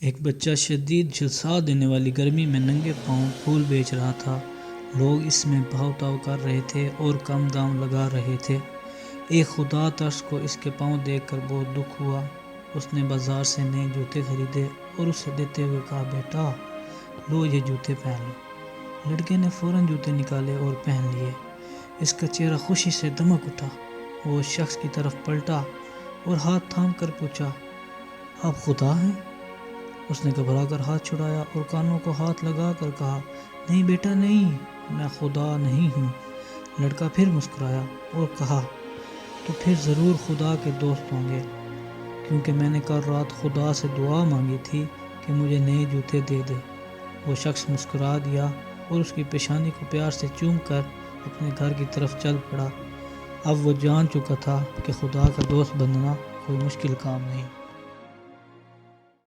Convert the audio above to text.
एक बच्चा शदीद झुलसा देने वाली गर्मी में नंगे पांव फूल बेच रहा था। लोग इसमें भाव-ताव कर रहे थे और कम दाम लगा रहे थे। एक खुदा तर्स को इसके पांव देखकर बहुत दुख हुआ। उसने बाजार से नए जूते खरीदे और उसे देते हुए कहा, बेटा लो ये जूते पहन लो। लड़के ने फौरन जूते निकाले और पहन लिए। इसका चेहरा खुशी से दमक उठा। वो उस शख्स की तरफ पलटा और हाथ थाम कर पूछा, आप खुदा हैं? उसने घबराकर हाथ छुड़ाया और कानों को हाथ लगाकर कहा, नहीं बेटा नहीं, मैं खुदा नहीं हूँ। लड़का फिर मुस्कुराया और कहा, तो फिर ज़रूर खुदा के दोस्त होंगे, क्योंकि मैंने कल रात खुदा से दुआ मांगी थी कि मुझे नए जूते दे दे। वो शख्स मुस्कुरा दिया और उसकी पेशानी को प्यार से चूम कर अपने घर की तरफ चल पड़ा। अब वो जान चुका था कि खुदा का दोस्त बनना कोई मुश्किल काम नहीं।